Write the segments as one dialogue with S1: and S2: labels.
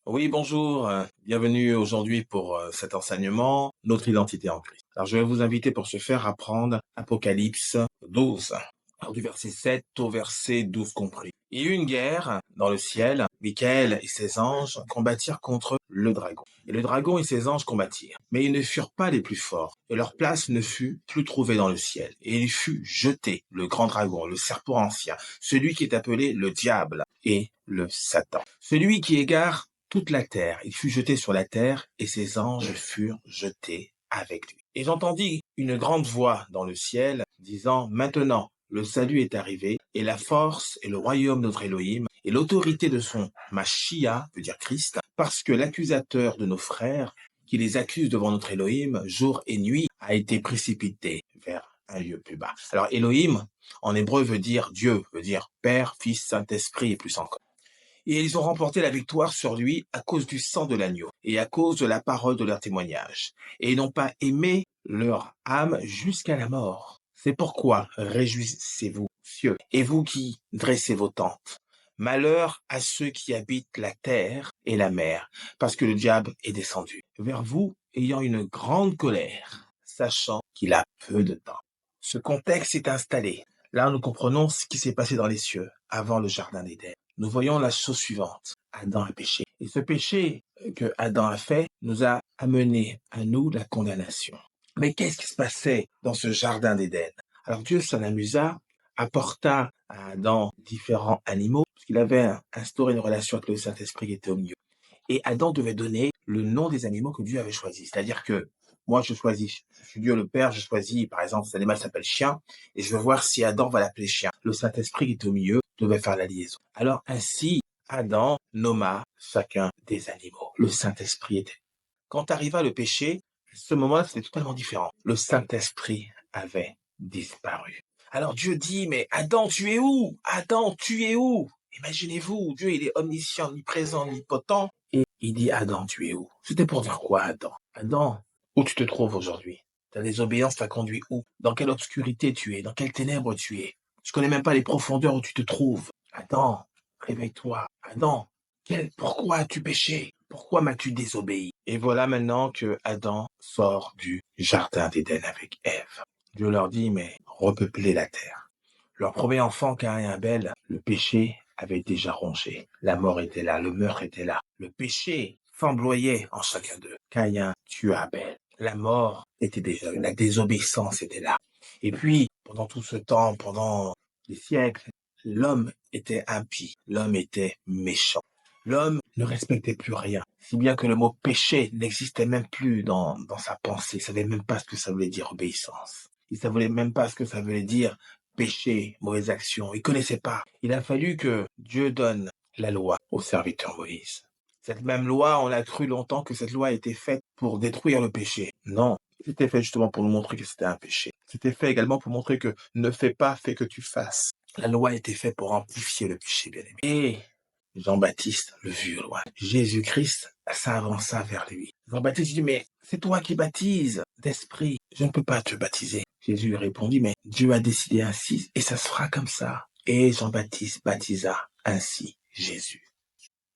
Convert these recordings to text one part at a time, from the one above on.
S1: Oui, bonjour, bienvenue aujourd'hui pour cet enseignement, notre identité en Christ. Alors, je vais vous inviter pour ce faire à prendre Apocalypse 12, alors, du verset 7 au verset 12 compris. Il y eut une guerre dans le ciel, Michael et ses anges combattirent contre le dragon. Et le dragon et ses anges combattirent, mais ils ne furent pas les plus forts, et leur place ne fut plus trouvée dans le ciel. Et il fut jeté, le grand dragon, le serpent ancien, celui qui est appelé le diable et le Satan, celui qui égare toute la terre. Il fut jeté sur la terre, et ses anges furent jetés avec lui. Et j'entendis une grande voix dans le ciel, disant, maintenant, le salut est arrivé, et la force et le royaume de notre Elohim, et l'autorité de son Mashiach, veut dire Christ, parce que l'accusateur de nos frères, qui les accuse devant notre Elohim, jour et nuit, a été précipité vers un lieu plus bas. Alors Elohim, en hébreu, veut dire Dieu, veut dire Père, Fils, Saint-Esprit et plus encore. Et ils ont remporté la victoire sur lui à cause du sang de l'agneau et à cause de la parole de leur témoignage. Et ils n'ont pas aimé leur âme jusqu'à la mort. C'est pourquoi réjouissez-vous, cieux, et vous qui dressez vos tentes. Malheur à ceux qui habitent la terre et la mer, parce que le diable est descendu vers vous, ayant une grande colère, sachant qu'il a peu de temps. Ce contexte est installé. Là, nous comprenons ce qui s'est passé dans les cieux avant le jardin d'Éden. Nous voyons la chose suivante. Adam a péché. Et ce péché que Adam a fait nous a amené à nous la condamnation. Mais qu'est-ce qui se passait dans ce jardin d'Éden? Alors Dieu s'en amusa, apporta à Adam différents animaux, parce qu'il avait instauré une relation avec le Saint-Esprit qui était au milieu. Et Adam devait donner le nom des animaux que Dieu avait choisis. C'est-à-dire que moi, je choisis, je suis Dieu le Père, je choisis, par exemple, cet animal s'appelle chien, et je veux voir si Adam va l'appeler chien. Le Saint-Esprit qui est au milieu devait faire la liaison. Alors ainsi, Adam nomma chacun des animaux. Le Saint-Esprit était. Quand arriva le péché, ce moment-là, c'était totalement différent. Le Saint-Esprit avait disparu. Alors Dieu dit, mais Adam, tu es où? Adam, tu es où? Imaginez-vous, Dieu, il est omniscient, omniprésent, omnipotent. Et il dit, Adam, tu es où? C'était pour dire quoi, Adam? Adam, où tu te trouves aujourd'hui? Ta désobéissance t'a conduit où? Dans quelle obscurité tu es? Dans quelles ténèbres tu es? Je connais même pas les profondeurs où tu te trouves. Adam, réveille-toi. Adam, pourquoi as-tu péché? Pourquoi m'as-tu désobéi? Et voilà maintenant que Adam sort du jardin d'Éden avec Ève. Dieu leur dit, mais repeuplez la terre. Leur premier enfant, Caïn et Abel, le péché avait déjà rongé. La mort était là, le meurtre était là. Le péché flamboyait en chacun d'eux. Caïn tua Abel. La mort était déjà là, la désobéissance était là. Et puis, pendant tout ce temps, pendant des siècles, l'homme était impie, l'homme était méchant. L'homme ne respectait plus rien, si bien que le mot péché n'existait même plus dans sa pensée. Il savait même pas ce que ça voulait dire obéissance. Il savait même pas ce que ça voulait dire péché, mauvaise action. Il connaissait pas. Il a fallu que Dieu donne la loi au serviteur Moïse. Cette même loi, on a cru longtemps que cette loi était faite pour détruire le péché. Non, c'était fait justement pour nous montrer que c'était un péché. C'était fait également pour montrer que ne fais pas, fais que tu fasses. La loi était faite pour amplifier le péché, bien aimé. Et Jean-Baptiste le vit au loin. Jésus-Christ s'avança vers lui. Jean-Baptiste dit, mais c'est toi qui baptises d'esprit. Je ne peux pas te baptiser. Jésus lui répondit, mais Dieu a décidé ainsi et ça se fera comme ça. Et Jean-Baptiste baptisa ainsi Jésus.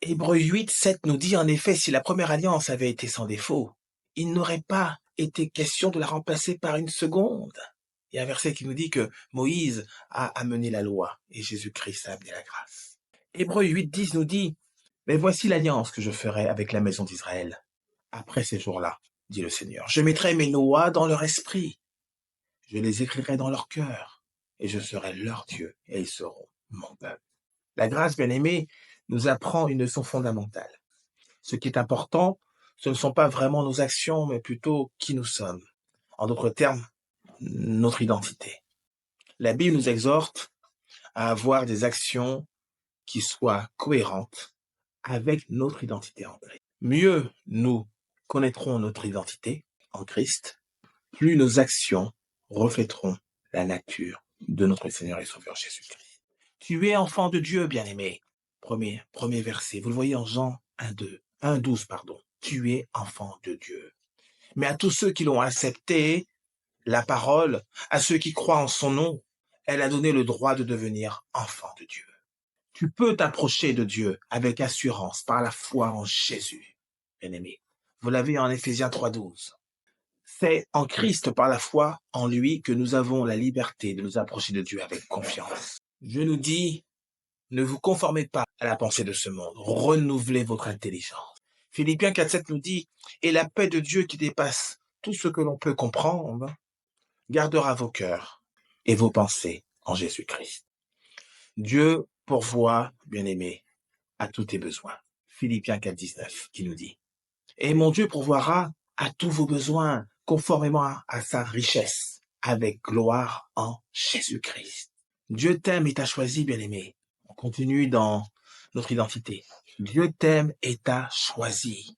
S1: Hébreux 8, 7 nous dit en effet, si la première alliance avait été sans défaut, il n'aurait pas été question de la remplacer par une seconde. Il y a un verset qui nous dit que Moïse a amené la loi et Jésus-Christ a amené la grâce. Hébreux 8, 10 nous dit, mais voici l'alliance que je ferai avec la maison d'Israël. Après ces jours-là, dit le Seigneur, je mettrai mes lois dans leur esprit, je les écrirai dans leur cœur, et je serai leur Dieu, et ils seront mon peuple. La grâce, bien-aimée, nous apprend une leçon fondamentale. Ce qui est important, ce ne sont pas vraiment nos actions, mais plutôt qui nous sommes. En d'autres termes, notre identité. La Bible nous exhorte à avoir des actions qui soient cohérentes avec notre identité en Christ. Mieux nous connaîtrons notre identité en Christ, plus nos actions reflèteront la nature de notre Seigneur et Sauveur Jésus-Christ. Tu es enfant de Dieu, bien-aimé. Premier verset. Vous le voyez en Jean 1:12, pardon. Tu es enfant de Dieu. Mais à tous ceux qui l'ont accepté, la parole, à ceux qui croient en son nom, elle a donné le droit de devenir enfant de Dieu. Tu peux t'approcher de Dieu avec assurance par la foi en Jésus, bien-aimé. Vous l'avez en Éphésiens 3,12. C'est en Christ par la foi en lui que nous avons la liberté de nous approcher de Dieu avec confiance. Je nous dis, ne vous conformez pas à la pensée de ce monde, renouvelez votre intelligence. Philippiens 4,7 nous dit, et la paix de Dieu qui dépasse tout ce que l'on peut comprendre, gardera vos cœurs et vos pensées en Jésus-Christ. Dieu pourvoit, bien-aimé, à tous tes besoins. Philippiens 4,19 qui nous dit, et mon Dieu pourvoira à tous vos besoins conformément à sa richesse, avec gloire en Jésus-Christ. Dieu t'aime et t'a choisi, bien-aimé. On continue dans notre identité. Dieu t'aime et t'a choisi.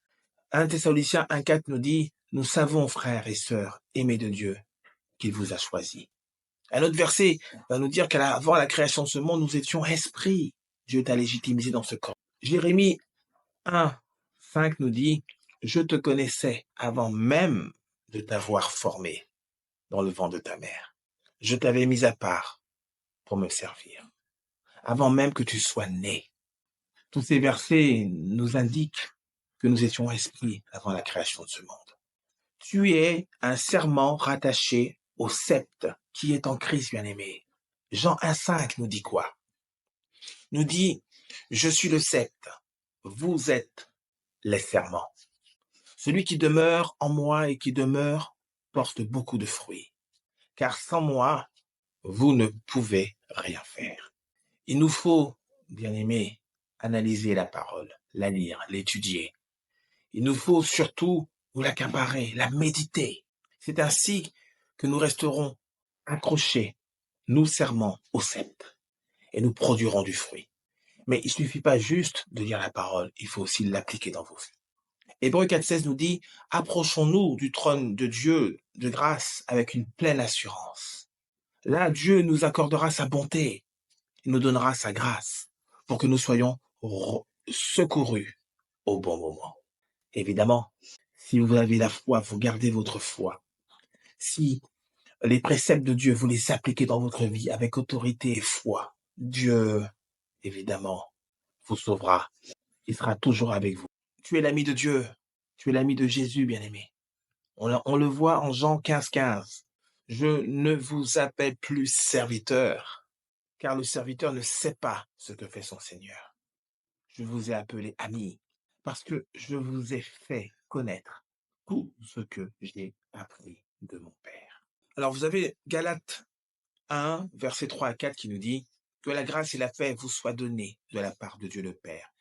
S1: 1 Thessaloniciens 1,4 nous dit, nous savons, frères et sœurs, aimés de Dieu, qu'il vous a choisi. Un autre verset va nous dire qu'avant la création de ce monde, nous étions esprits. Dieu t'a légitimisé dans ce corps. Jérémie 1,5 nous dit, je te connaissais avant même de t'avoir formé dans le ventre de ta mère. Je t'avais mis à part pour me servir, avant même que tu sois né. Tous ces versets nous indiquent que nous étions esprits avant la création de ce monde. Tu es un serment rattaché au sceptre qui est en Christ, bien-aimé. Jean 1,5 nous dit quoi? Nous dit, je suis le sceptre, vous êtes les serments. Celui qui demeure en moi et qui demeure porte beaucoup de fruits. Car sans moi, vous ne pouvez rien faire. Il nous faut, bien-aimés, analyser la parole, la lire, l'étudier. Il nous faut surtout nous l'accaparer, la méditer. C'est ainsi que nous resterons accrochés, nous serments au sceptre, et nous produirons du fruit. Mais il ne suffit pas juste de lire la parole, il faut aussi l'appliquer dans vos vies. Hébreux 4,16 nous dit, approchons-nous du trône de Dieu de grâce avec une pleine assurance. Là, Dieu nous accordera sa bonté, il nous donnera sa grâce pour que nous soyons secourus au bon moment. Évidemment, si vous avez la foi, vous gardez votre foi. Si les préceptes de Dieu, vous les appliquez dans votre vie avec autorité et foi, Dieu, évidemment, vous sauvera. Il sera toujours avec vous. Tu es l'ami de Dieu. Tu es l'ami de Jésus, bien-aimé. On le voit en Jean 15,15. Je ne vous appelle plus serviteur, car le serviteur ne sait pas ce que fait son Seigneur. Je vous ai appelé ami, parce que je vous ai fait connaître tout ce que j'ai appris de mon Père. Alors vous avez Galates 1, versets 3 à 4 qui nous dit que la grâce et la paix vous soient données de la part de Dieu le Père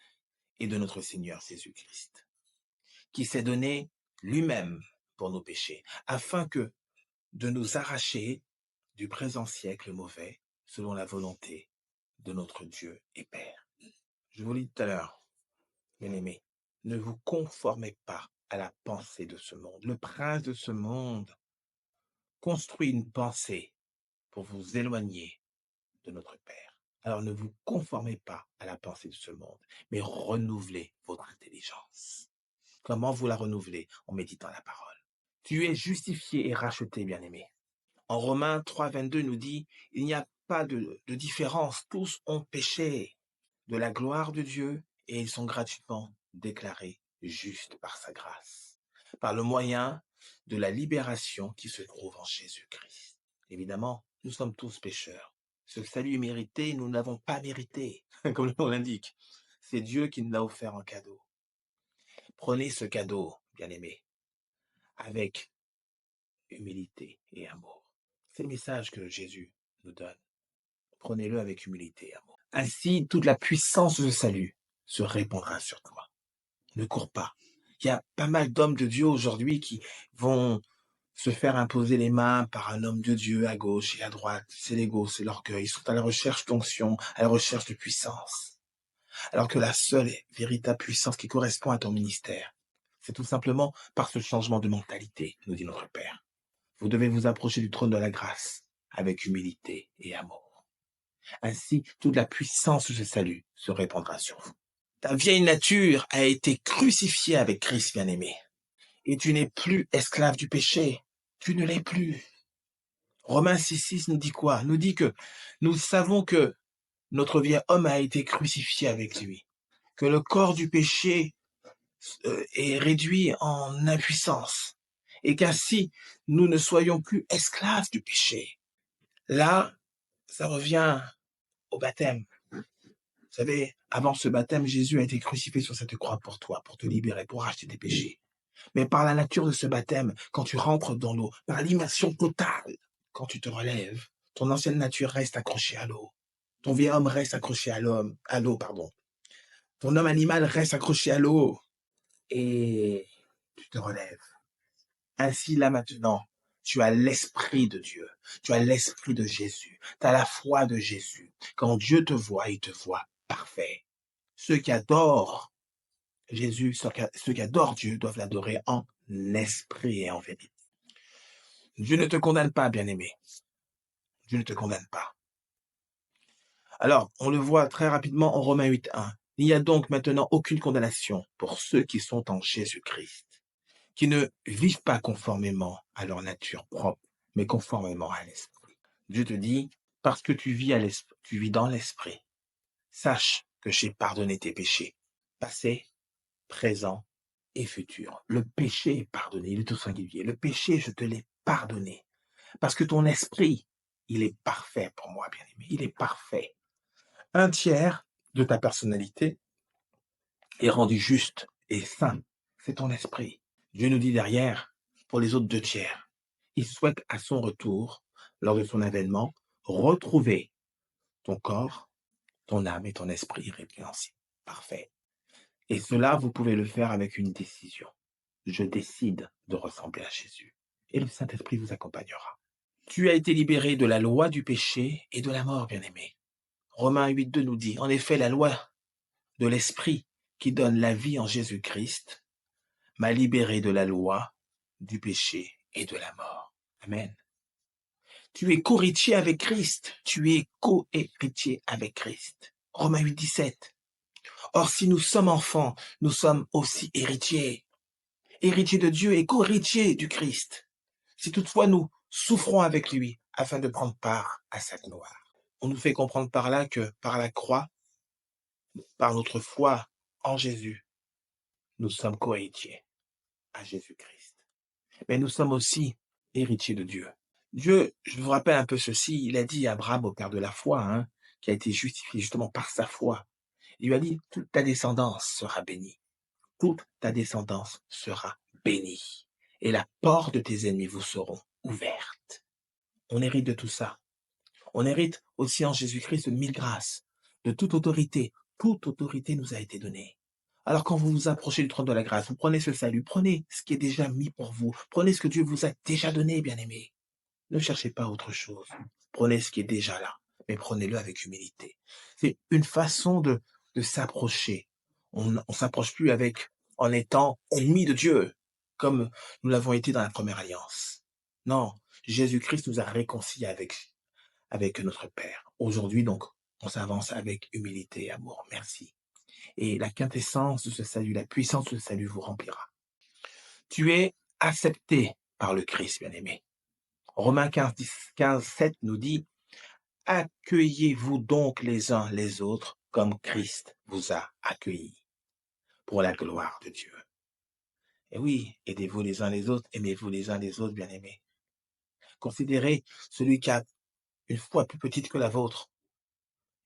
S1: et de notre Seigneur Jésus-Christ, qui s'est donné lui-même pour nos péchés, afin que de nous arracher du présent siècle mauvais, selon la volonté de notre Dieu et Père. Je vous lis tout à l'heure, bien-aimés, ne vous conformez pas à la pensée de ce monde. Le prince de ce monde construit une pensée pour vous éloigner de notre Père. Alors ne vous conformez pas à la pensée de ce monde, mais renouvelez votre intelligence. Comment vous la renouvelez? En méditant la parole. Tu es justifié et racheté, bien-aimé. En Romains 3,22 nous dit, il n'y a pas de différence, tous ont péché de la gloire de Dieu et ils sont gratuitement déclarés justes par sa grâce, par le moyen de la libération qui se trouve en Jésus-Christ. Évidemment, nous sommes tous pécheurs. Ce salut mérité, nous n'avons pas mérité, comme le nom l'indique. C'est Dieu qui nous l'a offert en cadeau. Prenez ce cadeau, bien-aimé, avec humilité et amour. C'est le message que Jésus nous donne. Prenez-le avec humilité et amour. Ainsi, toute la puissance de salut se répandra sur toi. Ne cours pas. Il y a pas mal d'hommes de Dieu aujourd'hui qui vont se faire imposer les mains par un homme de Dieu à gauche et à droite. C'est l'ego, c'est l'orgueil. Ils sont à la recherche d'onction, à la recherche de puissance. Alors que la seule et véritable puissance qui correspond à ton ministère, c'est tout simplement par ce changement de mentalité, nous dit notre Père. Vous devez vous approcher du trône de la grâce avec humilité et amour. Ainsi, toute la puissance de ce salut se répandra sur vous. Ta vieille nature a été crucifiée avec Christ, bien-aimé. Et tu n'es plus esclave du péché. Tu ne l'es plus. Romains 6,6 nous dit quoi? Nous dit que nous savons que notre vieil homme a été crucifié avec lui, que le corps du péché est réduit en impuissance, et qu'ainsi nous ne soyons plus esclaves du péché. Là, ça revient au baptême. Vous savez, avant ce baptême, Jésus a été crucifié sur cette croix pour toi, pour te libérer, pour racheter tes péchés. Mais par la nature de ce baptême, quand tu rentres dans l'eau, par l'immersion totale, quand tu te relèves, ton ancienne nature reste accrochée à l'eau. Ton vieil homme reste accroché à l'eau, pardon. Ton homme animal reste accroché à l'eau. Et tu te relèves. Ainsi, là maintenant, tu as l'Esprit de Dieu. Tu as l'Esprit de Jésus. Tu as la foi de Jésus. Quand Dieu te voit, il te voit parfait. Ceux qui adorent Jésus, ceux qui adorent Dieu doivent l'adorer en esprit et en vérité. Dieu ne te condamne pas, bien-aimé. Dieu ne te condamne pas. Alors, on le voit très rapidement en Romains 8.1. Il n'y a donc maintenant aucune condamnation pour ceux qui sont en Jésus-Christ, qui ne vivent pas conformément à leur nature propre, mais conformément à l'esprit. Dieu te dit, parce que tu vis dans l'esprit, sache que j'ai pardonné tes péchés, passés, présents et futurs. Le péché est pardonné, il est au singulier. Le péché, je te l'ai pardonné. Parce que ton esprit, il est parfait pour moi, bien-aimé. Il est parfait. Un tiers de ta personnalité est rendu juste et saint. C'est ton esprit. Dieu nous dit derrière, pour les autres 2 tiers, il souhaite à son retour, lors de son avènement, retrouver ton corps, ton âme et ton esprit irrépréhensibles. Parfait. Et cela, vous pouvez le faire avec une décision. Je décide de ressembler à Jésus. Et le Saint-Esprit vous accompagnera. Tu as été libéré de la loi du péché et de la mort, bien-aimé. Romains 8.2 nous dit, en effet, la loi de l'Esprit qui donne la vie en Jésus-Christ m'a libéré de la loi du péché et de la mort. Amen. Tu es co-héritier avec Christ. Tu es co-héritier avec Christ. Romains 8.17. Or, si nous sommes enfants, nous sommes aussi héritiers. Héritiers de Dieu et co-héritiers du Christ. Si toutefois nous souffrons avec lui afin de prendre part à sa gloire. On nous fait comprendre par là que par la croix, par notre foi en Jésus, nous sommes co-héritiers à Jésus-Christ. Mais nous sommes aussi héritiers de Dieu. Dieu, je vous rappelle un peu ceci, il a dit à Abraham, au père de la foi, qui a été justifié justement par sa foi. Il lui a dit, toute ta descendance sera bénie. Toute ta descendance sera bénie. Et la porte de tes ennemis vous seront ouvertes. On hérite de tout ça. On hérite aussi en Jésus-Christ de 1000 grâces, de toute autorité. Toute autorité nous a été donnée. Alors quand vous vous approchez du trône de la grâce, vous prenez ce salut, prenez ce qui est déjà mis pour vous, prenez ce que Dieu vous a déjà donné, bien-aimé. Ne cherchez pas autre chose. Prenez ce qui est déjà là, mais prenez-le avec humilité. C'est une façon de s'approcher. On s'approche plus en étant ennemi de Dieu, comme nous l'avons été dans la première alliance. Non, Jésus-Christ nous a réconciliés avec notre Père. Aujourd'hui, donc, on s'avance avec humilité et amour. Merci. Et la quintessence de ce salut, la puissance de ce salut vous remplira. Tu es accepté par le Christ, bien-aimé. Romains 15.7 nous dit, accueillez-vous donc les uns les autres comme Christ vous a accueillis pour la gloire de Dieu. Et oui, aidez-vous les uns les autres, aimez-vous les uns les autres, bien-aimés. Considérez celui qui a une foi plus petite que la vôtre.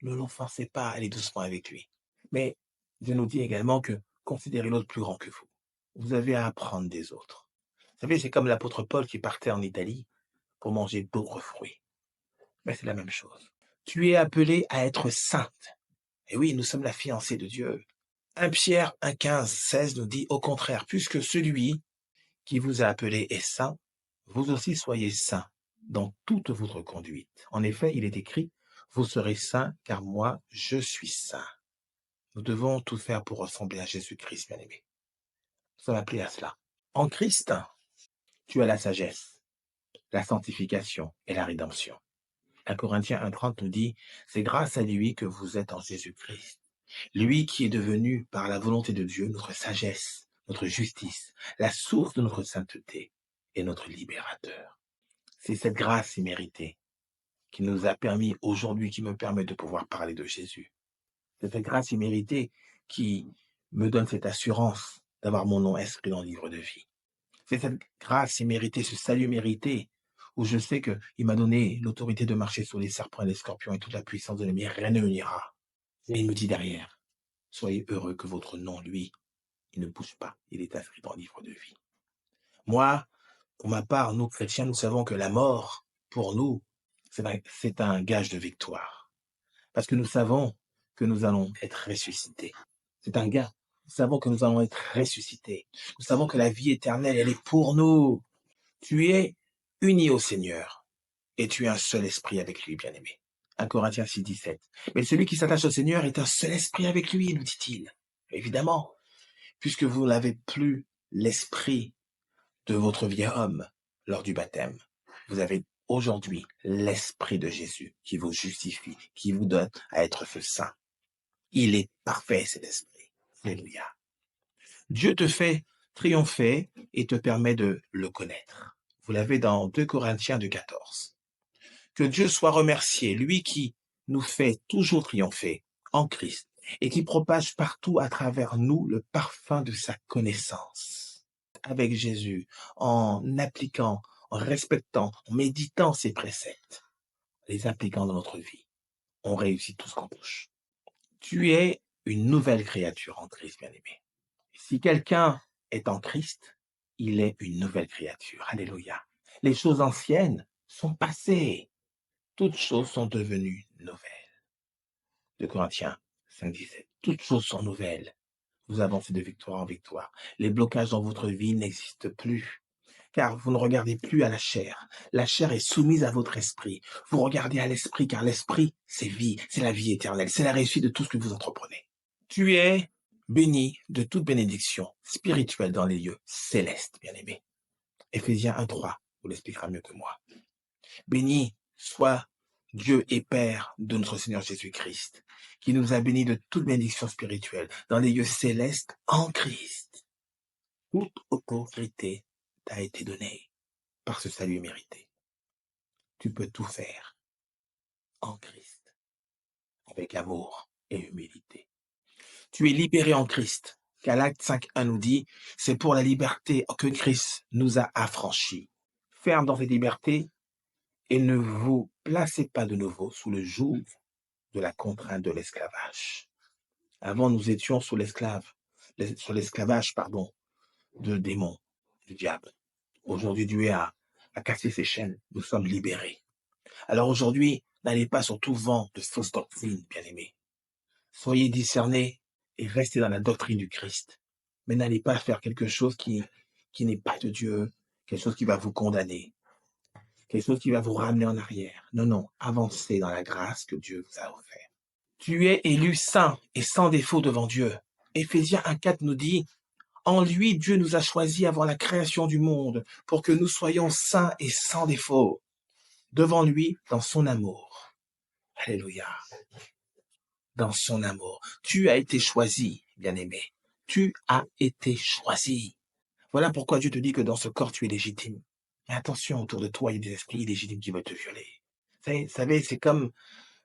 S1: Ne l'offensez pas, allez doucement avec lui. Mais Dieu nous dit également que considérez l'autre plus grand que vous. Vous avez à apprendre des autres. Vous savez, c'est comme l'apôtre Paul qui partait en Italie pour manger d'autres fruits. Mais c'est la même chose. Tu es appelé à être sainte. Et oui, nous sommes la fiancée de Dieu. 1 Pierre 1.15.16 nous dit, au contraire, puisque celui qui vous a appelé est saint, vous aussi soyez saints dans toute votre conduite. En effet, il est écrit, vous serez saints, car moi, je suis saint. Nous devons tout faire pour ressembler à Jésus-Christ, bien-aimé. Nous sommes appelés à cela. En Christ, tu as la sagesse, la sanctification et la rédemption. 1 Corinthiens 1.30 nous dit, c'est grâce à lui que vous êtes en Jésus-Christ. Lui qui est devenu, par la volonté de Dieu, notre sagesse, notre justice, la source de notre sainteté et notre libérateur. C'est cette grâce imméritée qui nous a permis aujourd'hui, qui me permet de pouvoir parler de Jésus. C'est cette grâce imméritée qui me donne cette assurance d'avoir mon nom inscrit dans le livre de vie. C'est cette grâce imméritée, ce salut mérité, où je sais qu'il m'a donné l'autorité de marcher sur les serpents et les scorpions et toute la puissance de l'ennemi, rien ne me nuira. Et il me dit derrière, soyez heureux que votre nom, lui, il ne bouge pas, il est inscrit dans le livre de vie. Moi, pour ma part, nous chrétiens, nous savons que la mort, pour nous, c'est un gage de victoire. Parce que nous savons que nous allons être ressuscités. C'est un gage. Nous savons que nous allons être ressuscités. Nous savons que la vie éternelle, elle est pour nous. Tu es uni au Seigneur et tu es un seul esprit avec lui, bien-aimé. 1 Corinthiens 6, 17. Mais celui qui s'attache au Seigneur est un seul esprit avec lui, nous dit-il. Évidemment, puisque vous n'avez plus l'esprit de votre vieil homme lors du baptême. Vous avez aujourd'hui l'esprit de Jésus qui vous justifie, qui vous donne à être ce saint. Il est parfait, cet esprit. Alléluia. Dieu te fait triompher et te permet de le connaître. Vous l'avez dans 2 Corinthiens 2,14. Que Dieu soit remercié, lui qui nous fait toujours triompher en Christ et qui propage partout à travers nous le parfum de sa connaissance. Avec Jésus, en appliquant, en respectant, en méditant ses préceptes, les appliquant dans notre vie, on réussit tout ce qu'on touche. Tu es une nouvelle créature en Christ, bien-aimé. Si quelqu'un est en Christ, il est une nouvelle créature. Alléluia. Les choses anciennes sont passées. Toutes choses sont devenues nouvelles. 2 Corinthiens 5, 17. Toutes choses sont nouvelles. Vous avancez de victoire en victoire. Les blocages dans votre vie n'existent plus, car vous ne regardez plus à la chair. La chair est soumise à votre esprit. Vous regardez à l'esprit, car l'esprit, c'est vie, c'est la vie éternelle, c'est la réussite de tout ce que vous entreprenez. Tu es béni de toute bénédiction spirituelle dans les lieux célestes, bien-aimé. Éphésiens 1, 3 vous l'expliquera mieux que moi. Béni soit Dieu et Père de notre Seigneur Jésus-Christ, qui nous a bénis de toute bénédiction spirituelle dans les lieux célestes en Christ. Toute autorité t'a été donnée par ce salut mérité. Tu peux tout faire en Christ, avec amour et humilité. Tu es libéré en Christ. Galates 5.1 nous dit, c'est pour la liberté que Christ nous a affranchis. Ferme dans cette liberté et ne vous placez pas de nouveau sous le joug de la contrainte de l'esclavage. Avant, nous étions sur l'esclavage, de démons, du diable. Aujourd'hui, Dieu a cassé ses chaînes. Nous sommes libérés. Alors aujourd'hui, n'allez pas sur tout vent de fausses doctrines, bien-aimés. Soyez discernés et restez dans la doctrine du Christ. Mais n'allez pas faire quelque chose qui n'est pas de Dieu, quelque chose qui va vous condamner, quelque chose qui va vous ramener en arrière. Non, avancez dans la grâce que Dieu vous a offerte. Tu es élu saint et sans défaut devant Dieu. Éphésiens 1,4 nous dit, en lui, Dieu nous a choisis avant la création du monde pour que nous soyons saints et sans défaut devant lui dans son amour. Alléluia. Dans son amour. Tu as été choisi, bien-aimé. Tu as été choisi. Voilà pourquoi Dieu te dit que dans ce corps, tu es légitime. Mais attention, autour de toi, il y a des esprits illégitimes qui veulent te violer. Vous savez, c'est comme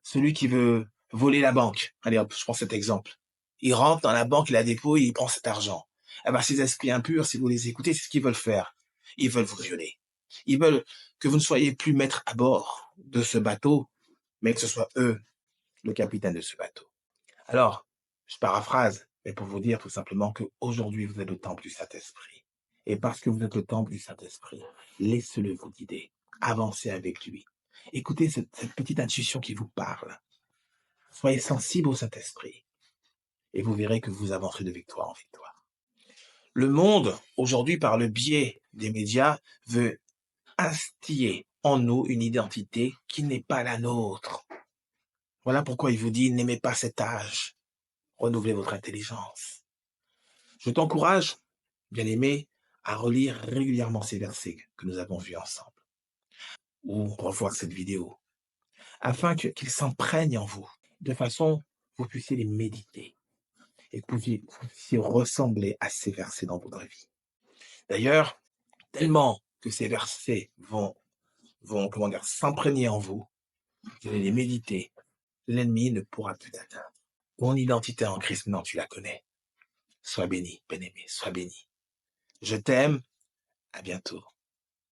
S1: celui qui veut voler la banque. Allez hop, je prends cet exemple. Il rentre dans la banque, il la dépouille, il prend cet argent. Eh ben, ces esprits impurs, si vous les écoutez, c'est ce qu'ils veulent faire. Ils veulent vous violer. Ils veulent que vous ne soyez plus maître à bord de ce bateau, mais que ce soit eux, le capitaine de ce bateau. Alors, je paraphrase, mais pour vous dire tout simplement qu'aujourd'hui, vous êtes le temple du Saint-Esprit. Et parce que vous êtes le temple du Saint-Esprit, laissez-le vous guider. Avancez avec lui. Écoutez cette petite intuition qui vous parle. Soyez sensible au Saint-Esprit. Et vous verrez que vous avancerez de victoire en victoire. Le monde, aujourd'hui, par le biais des médias, veut instiller en nous une identité qui n'est pas la nôtre. Voilà pourquoi il vous dit, n'aimez pas cet âge. Renouvelez votre intelligence. Je t'encourage, bien-aimé, à relire régulièrement ces versets que nous avons vus ensemble, ou revoir cette vidéo, afin qu'ils s'imprègnent en vous, de façon que vous puissiez les méditer et que vous puissiez ressembler à ces versets dans votre vie. D'ailleurs, tellement que ces versets vont s'imprégner en vous, Vous allez les méditer. L'ennemi ne pourra plus t'atteindre. Ton identité en Christ, non, tu la connais. Sois béni, bien-aimé, sois béni. Je t'aime. À bientôt.